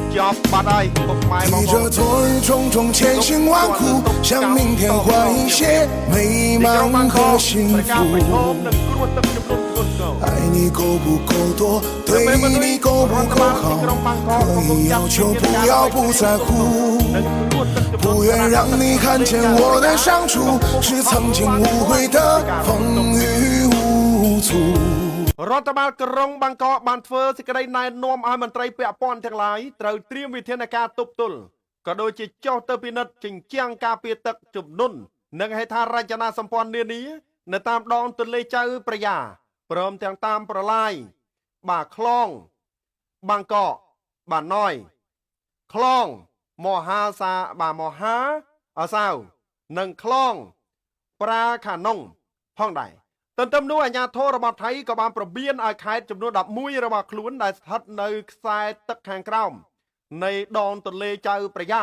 提着昨日种种千辛万苦，向明天换一些美满和幸福。爱你够不够多，对你够不够好，可以要求不要不在乎，不愿让你看见我的相处是曾经无悔的风雨无阻。រដ្ឋបាលក្រុងបាងកកបានធ្វើសេចក្តីណែនាំឲ្យមន្ត្រីពាក់ព័ន្ធទាំងឡាយត្រូវត្រៀមវិធានការទប់ទល់ក៏ដូចជាចុះទៅពិនិត្យជញ្ជាំងការពារទឹកជំនន់និងហេដ្ឋារចនាសម្ព័ន្ធនានានៅតាមដងទន្លេចៅប្រយ៉ាព្រមទាំងតាមប្រឡាយបាទខ្លងបាងកកបាទណយខ្លងមហាសាបាទមហាអសាវនិងខ្លងប្រាខាណុងផងដែរទន្ទឹមនោះអាជ្ញាធររបស់ថៃក៏បានប្រមានឲ្យខេត្តចំនួន11របស់ខ្លួនដែលស្ថិតនៅខ្សែទឹកខាងក្រោមនៃដងទន្លេចៅប្រយ៉ា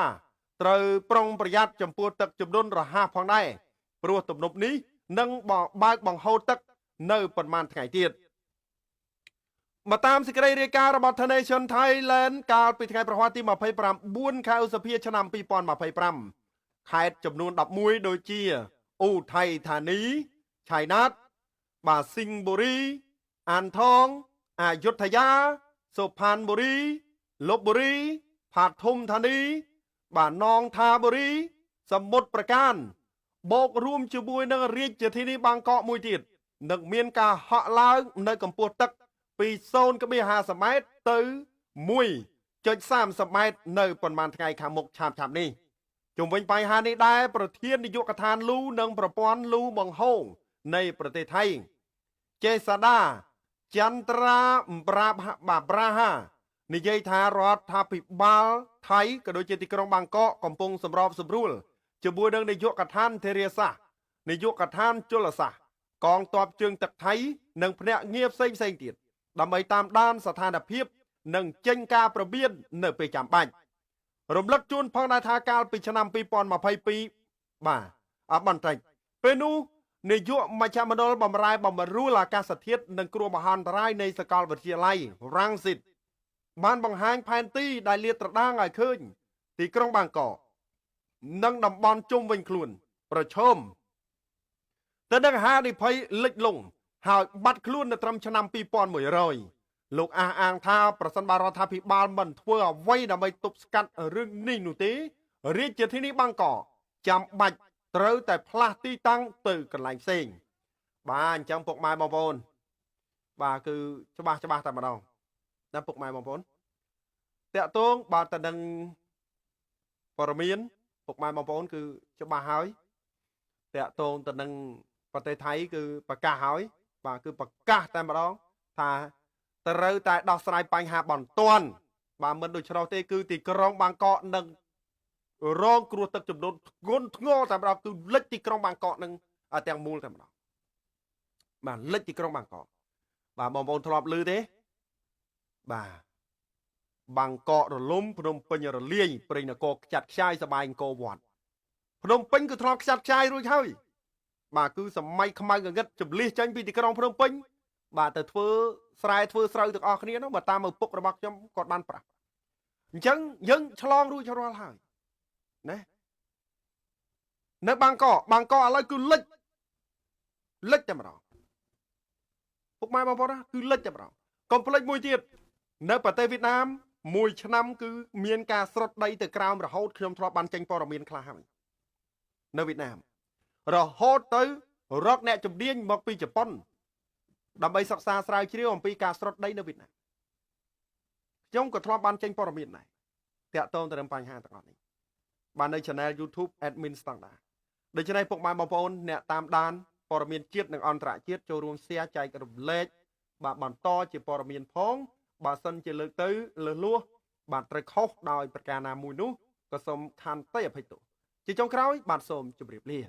ត្រូវប្រុងប្រយ័ត្នចំពោះទឹកជំនន់រហ័សផងដែរព្រោះទំនប់នេះនឹងបើកបង្ហូរទឹកនៅប៉ុន្មានថ្ងៃទៀតមកតាមសេចក្តីរាយការណ៍របស់ Nation Thailand កាលពីថ្ងៃប្រហ័សទី29 ខែឧសភាឆ្នាំ2025ខេត្តចំនួន11ដូចជាឧថ័យធានីឆៃណាតបាទសិង្ហបុរីអានថងអយុធយាសុផានបុរីលបបុរីផាតធំធានីបាទនងថាបុរីសមុទ្រប្រការបូករួមជាមួយនឹងរាជធានីបាងកកមួយទៀតនឹងមានការហក់ឡើងនៅកម្ពស់ទឹកពី 0.50 ម៉ែត្រទៅ 1.30 ម៉ែត្រនៅប៉ុន្មានថ្ងៃខាងមុខឆាប់នេះជុំវិញបញ្ហានេះដែរប្រធាននាយកដ្ឋានលូនិងប្រព័ន្ធលូបង្ហូរនៃប្រទេសថៃចេសាដាចន្ទ្រាប្រាហានិយាយថារដ្ឋាភិបាលថៃក៏ដូចជាទីក្រុងបាងកកកំពុងសម្របសម្រួលជាមួយនឹងនាយកដ្ឋានធារាសាស្ត្រនាយកដ្ឋានជលសាស្ត្រកងទ័ពជើងទឹកថៃនិងភ្នាក់ងារផ្សេងទៀតដើម្បីតាមដានស្ថានភាពនិងចេញការប្រមាននៅពេលចាំបាច់រំលឹកជូនផងដែរថាកាលពីឆ្នាំ2022បាទបន្តិចពេលនោះនាយកមជ្ឈមណ្ឌលបម្រែបម្រួលអាកាសធាតុនិងគ្រោះមហន្តរាយនៃសាកលវិទ្យាល័យរ៉ាំងស៊ីតបានបង្ហាញផែនទីដែលលាតត្រដាងឲ្យឃើញទីក្រុងបាងកកនិងតំបន់ជុំវិញខ្លួនប្រឈមទៅនឹងហានិភ័យលិចលង់ហើយបាត់ខ្លួននៅត្រឹមឆ្នាំ2100លោកអះអាងថាប្រសិនបើរដ្ឋាភិបាលមិនធ្វើអ្វីដើម្បីទប់ស្កាត់រឿងនេះនោះទេរាជធានីបាងកកចាំបាច់ត្រូវតែផ្លាស់ទីតាំងទៅកន្លែងផ្សេងបាទអញ្ចឹងពុកម៉ែបងប្អូនបាទគឺច្បាស់តែម្ដងណាពុកម៉ែបងប្អូនតាក់ទងបាទទៅនឹងព័ត៌មានពុកម៉ែបងប្អូនគឺច្បាស់ហើយតាក់ទងទៅនឹងប្រទេសថៃគឺប្រកាសហើយបាទគឺប្រកាសតែម្ដងថាត្រូវតែដោះស្រាយបញ្ហាបន្ទាន់បាទមិនដូច្នោះទេគឺទីក្រុងបាងកកនឹងរងគ្រោះទឹកជំនន់ធ្ងន់ធ្ងរតែម្ដងគឺលិចទីក្រុងបាងកកនឹងទាំងមូលតែម្ដងបាទលិចទីក្រុងបាងកកបាទបងប្អូនធ្លាប់ឮទេបាទបាងកករលំភ្នំពេញរលាយព្រៃនគរខ្ចាត់ខ្ចាយសបាយអង្គរវត្តភ្នំពេញគឺធ្លាប់ខ្ចាត់ខ្ចាយរួចហើយបាទគឺសម័យខ្មៅងងឹតចម្លៀសចេញពីទីក្រុងភ្នំពេញបាទទៅធ្វើស្រែធ្វើស្រូវទាំងអស់គ្នានោះបើតាមឪពុករបស់ខ្ញុំគាត់បានប្រាប់អញ្ចឹងយើងឆ្លងរួចរាល់ហើយណានៅបាងកកឥឡូវគឺលិចតែម្ដងពុកម៉ែបងប្អូនគឺលិចតែម្ដងកុំភ្លេចមួយទៀតនៅប្រទេសវៀតណាមមួយឆ្នាំគឺមានការស្រុតដីទៅក្រោមរហូតខ្ញុំធ្លាប់បានចេញព័ត៌មានខ្លះហើយនៅវៀតណាមរហូតទៅរកអ្នកជំនាញមកពីជប៉ុនដើម្បីសិក្សាស្រាវជ្រាវអំពីការស្រុតដីនៅវៀតណាមខ្ញុំក៏ធ្លាប់បានចេញព័ត៌មានដែរតាក់ទងទៅនឹងបញ្ហាទាំងអស់នេះបាននៅ Channel YouTube Admin Standard ដូច្នេះពុកម៉ែបងប្អូនអ្នកតាមដានព័ត៌មានជាតិនិងអន្តរជាតិចូលរួម share ចែករំលែកបាទបន្តជាព័ត៌មានផងបើសិនជាលើកទៅលើសលួសបាទត្រូវខុសដោយប្រការណាមួយនោះក៏សូមខន្តីអភ័យទោសជាចុងក្រោយបាទសូមជម្រាបលា